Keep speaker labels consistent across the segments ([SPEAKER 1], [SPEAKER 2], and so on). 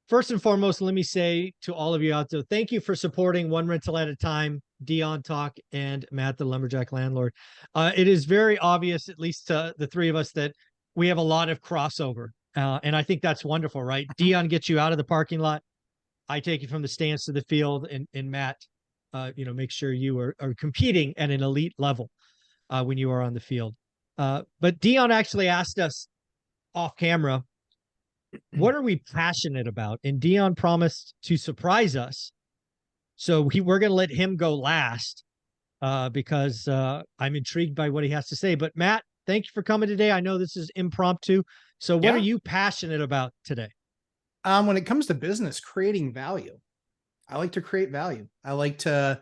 [SPEAKER 1] first and foremost, let me say to all of you out there, thank you for supporting One Rental at a Time, Dion Talk, and Matt, the Lumberjack Landlord. It is very obvious, at least to the three of us, that we have a lot of crossover. And I think that's wonderful, right? Dion gets you out of the parking lot. I take you from the stands to the field, and Matt, make sure you are competing at an elite level when you are on the field. But Dion actually asked us off camera, what are we passionate about? And Dion promised to surprise us. So we're going to let him go last because I'm intrigued by what he has to say. But Matt, thank you for coming today. I know this is impromptu. So what are you passionate about today?
[SPEAKER 2] When it comes to business, creating value. I like to create value. I like to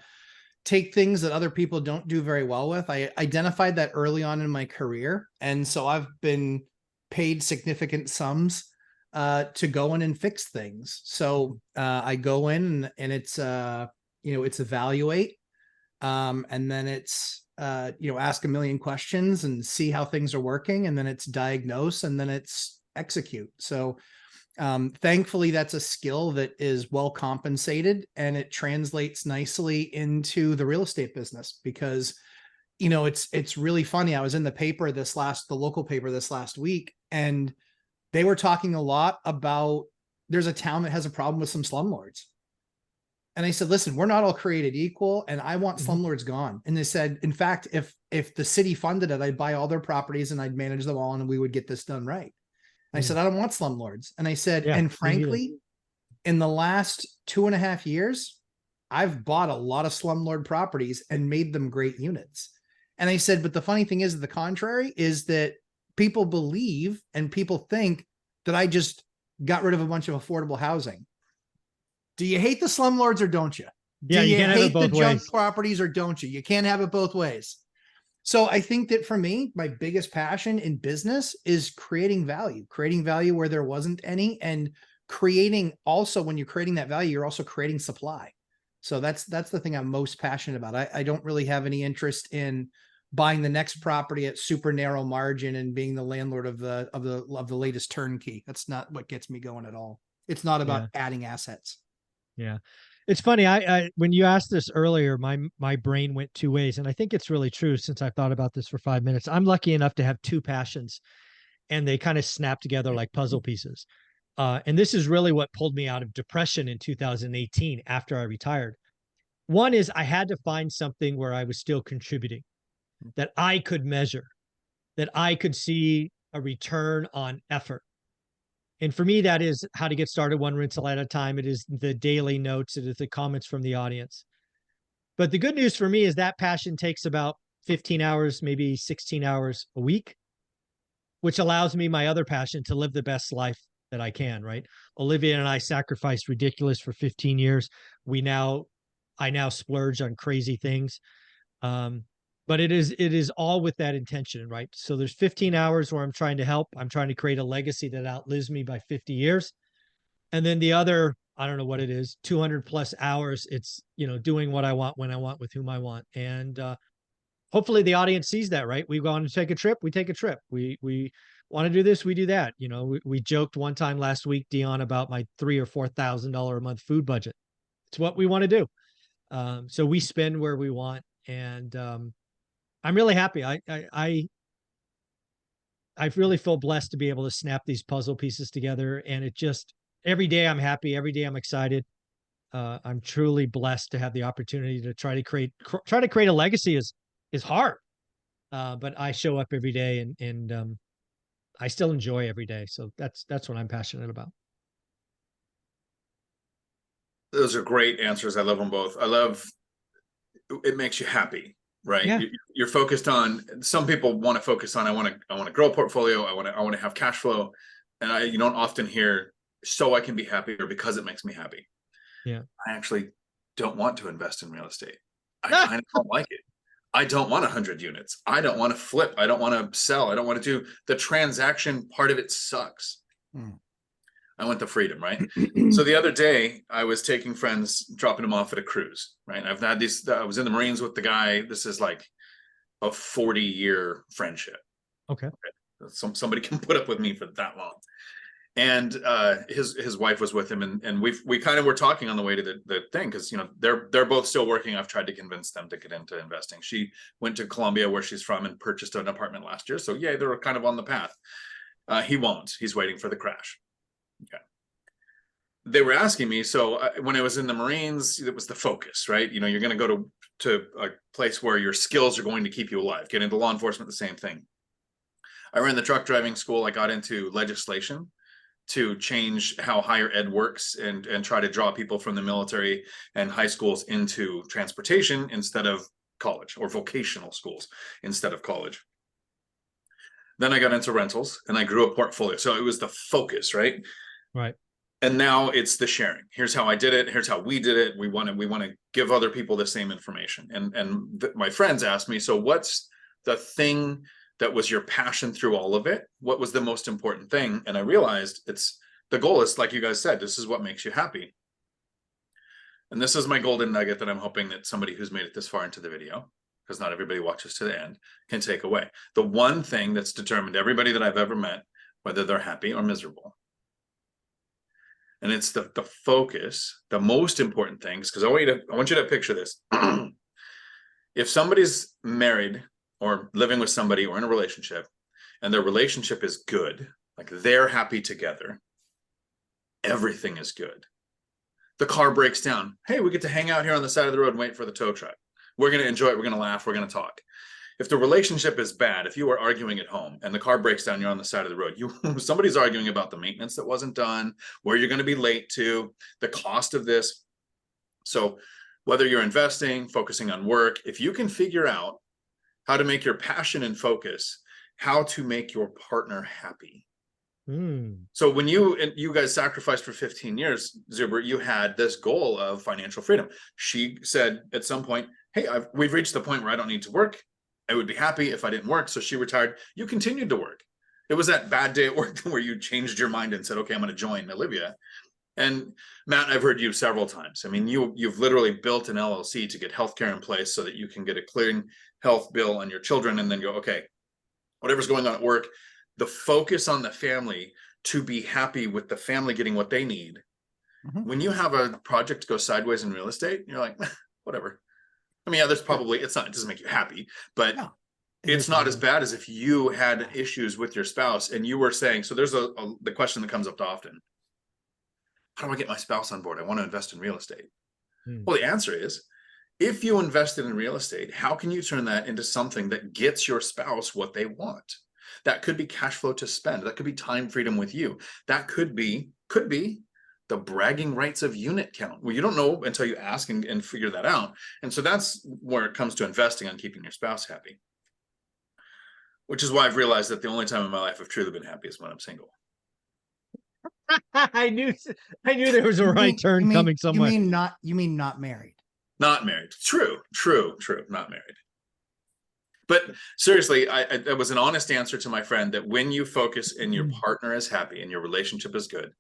[SPEAKER 2] take things that other people don't do very well with. I identified that early on in my career. And so I've been paid significant sums to go in and fix things. So I go in and it's, it's evaluate. And then it's, ask a million questions and see how things are working. And then it's diagnose and then it's execute. So thankfully, that's a skill that is well compensated and it translates nicely into the real estate business because, it's really funny. I was in the paper the local paper this last week, and they were talking a lot about there's a town that has a problem with some slumlords. And I said, listen, we're not all created equal and I want slumlords gone. And they said, in fact, if the city funded it, I'd buy all their properties and I'd manage them all and we would get this done right. I said, I don't want slumlords. And I said, and frankly, in the last 2.5 years, I've bought a lot of slumlord properties and made them great units. And I said, but the funny thing is the contrary is that people believe and people think that I just got rid of a bunch of affordable housing. Do you hate the slumlords or don't you?
[SPEAKER 1] Yeah,
[SPEAKER 2] Do you
[SPEAKER 1] can't
[SPEAKER 2] hate the junk properties or don't you? You can't have it both ways. So I think that for me, my biggest passion in business is creating value where there wasn't any, and creating also when you're creating that value, you're also creating supply. So that's the thing I'm most passionate about. I don't really have any interest in buying the next property at super narrow margin and being the landlord of the latest turnkey. That's not what gets me going at all. It's not about adding assets.
[SPEAKER 1] Yeah. It's funny. I when you asked this earlier, my brain went two ways, and I think it's really true since I thought about this for 5 minutes. I'm lucky enough to have two passions, and they kind of snap together like puzzle pieces. And this is really what pulled me out of depression in 2018 after I retired. One is I had to find something where I was still contributing, that I could measure, that I could see a return on effort. And for me, that is how to get started one rental at a time. It is the daily notes. It is the comments from the audience. But the good news for me is that passion takes about 15 hours, maybe 16 hours a week, which allows me my other passion to live the best life that I can, right? Olivia and I sacrificed ridiculous for 15 years. I now splurge on crazy things. But it is all with that intention, right? So there's 15 hours where I'm trying to help. I'm trying to create a legacy that outlives me by 50 years. And then the other, I don't know what it is, 200 plus hours. It's, doing what I want, when I want, with whom I want. And hopefully the audience sees that, right? We want to take a trip, we take a trip. We want to do this, we do that. We joked one time last week, Dion, about my $3,000 or $4,000 a month food budget. It's what we want to do. So we spend where we want. And I'm really happy. I really feel blessed to be able to snap these puzzle pieces together. And it just, every day I'm happy. Every day I'm excited. I'm truly blessed to have the opportunity to try to create a legacy is hard. But I show up every day and I still enjoy every day. So that's what I'm passionate about.
[SPEAKER 3] Those are great answers. I love them both. I love, it makes you happy. Right.
[SPEAKER 1] Yeah.
[SPEAKER 3] You're focused on, some people want to focus on, I want to grow a portfolio. I want to have cash flow. And you don't often hear, so I can be happy or because it makes me happy.
[SPEAKER 1] Yeah.
[SPEAKER 3] I actually don't want to invest in real estate. I kind of don't like it. I don't want 100 units. I don't want to flip. I don't want to sell. I don't want to do the transaction part of it sucks. I want the freedom, right? So the other day I was taking friends, dropping them off at a cruise, right? I've had these, I was in the Marines with the guy. This is like a 40-year friendship.
[SPEAKER 1] Okay.
[SPEAKER 3] Somebody can put up with me for that long. And his wife was with him, and we kind of were talking on the way to the thing, because they're both still working. I've tried to convince them to get into investing. She went to Colombia, where she's from, and purchased an apartment last year. So yeah, they're kind of on the path. He won't. He's waiting for the crash. Okay. They were asking me, so when I was in the Marines, it was the focus, right? You're going to go to a place where your skills are going to keep you alive. Get into law enforcement, the same thing. I ran the truck driving school. I got into legislation to change how higher ed works, and try to draw people from the military and high schools into transportation instead of college, or vocational schools instead of college. Then I got into rentals, and I grew a portfolio. So it was the focus, right?
[SPEAKER 1] Right.
[SPEAKER 3] And now it's the sharing. Here's how I did it. Here's how we did it. We want to give other people the same information. And my friends asked me, so what's the thing that was your passion through all of it? What was the most important thing? And I realized the goal is, like you guys said, this is what makes you happy. And this is my golden nugget that I'm hoping that somebody who's made it this far into the video, because not everybody watches to the end, can take away. The one thing that's determined everybody that I've ever met, whether they're happy or miserable. And it's the focus, the most important things, because I want you to picture this. If somebody's married or living with somebody or in a relationship, and their relationship is good, like they're happy together, everything is good. The car breaks down. Hey, we get to hang out here on the side of the road and wait for the tow truck. We're going to enjoy it. We're going to laugh. We're going to talk. If the relationship is bad, if you are arguing at home and the car breaks down, you're on the side of the road, somebody's arguing about the maintenance that wasn't done, where you're going to be late to, the cost of this. So whether you're investing, focusing on work, if you can figure out how to make your passion and focus, how to make your partner happy. So when you guys sacrificed for 15 years, Zuber, you had this goal of financial freedom. She said at some point, hey, we've reached the point where I don't need to work. I would be happy if I didn't work. So she retired. You continued to work. It was that bad day at work where you changed your mind and said, okay, I'm going to join Olivia. And Matt, I've heard you several times. I mean, you've literally built an LLC to get healthcare in place so that you can get a clearing health bill on your children, and then go, okay, whatever's going on at work, the focus on the family, to be happy with the family getting what they need. Mm-hmm. When you have a project go sideways in real estate, you're like, whatever. I mean, yeah, it doesn't make you happy, but no, it's not as bad as if you had issues with your spouse and you were saying, so there's the question that comes up often. How do I get my spouse on board? I want to invest in real estate. Well, the answer is, if you invested in real estate, how can you turn that into something that gets your spouse what they want? That could be cash flow to spend. That could be time freedom with you. That could be the bragging rights of unit count. Well, you don't know until you ask and figure that out. And so that's where it comes to investing on keeping your spouse happy. Which is why I've realized that the only time in my life I've truly been happy is when I'm single.
[SPEAKER 1] I knew there was a right turn coming somewhere.
[SPEAKER 2] You mean not married?
[SPEAKER 3] Not married. True. Not married. But seriously, it was an honest answer to my friend that when you focus and your partner is happy and your relationship is good,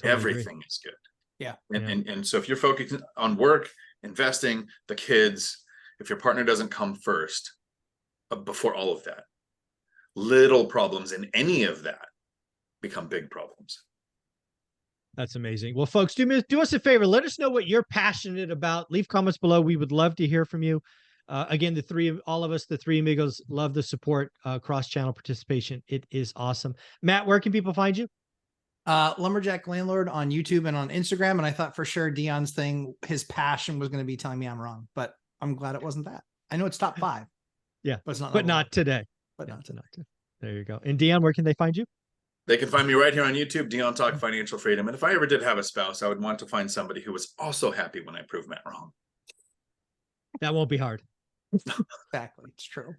[SPEAKER 3] everything is good.
[SPEAKER 2] Yeah.
[SPEAKER 3] And so if you're focusing on work, investing, the kids, if your partner doesn't come first, before all of that, little problems in any of that become big problems.
[SPEAKER 1] That's amazing. Well, folks, do us a favor. Let us know what you're passionate about. Leave comments below. We would love to hear from you. Again, all of us, the three amigos, love the support, cross-channel participation. It is awesome. Matt, where can people find you?
[SPEAKER 2] Lumberjack Landlord on YouTube and on Instagram. And I thought for sure Dion's thing, his passion was going to be telling me I'm wrong, but I'm glad it wasn't that. I know it's top 5.
[SPEAKER 1] Yeah,
[SPEAKER 2] but it's not.
[SPEAKER 1] But not today.
[SPEAKER 2] But not tonight.
[SPEAKER 1] There you go. And Dion, where can they find you?
[SPEAKER 3] They can find me right here on YouTube, Dion Talk Financial Freedom. And if I ever did have a spouse, I would want to find somebody who was also happy when I proved Matt wrong.
[SPEAKER 1] That won't be hard.
[SPEAKER 2] Exactly. It's true.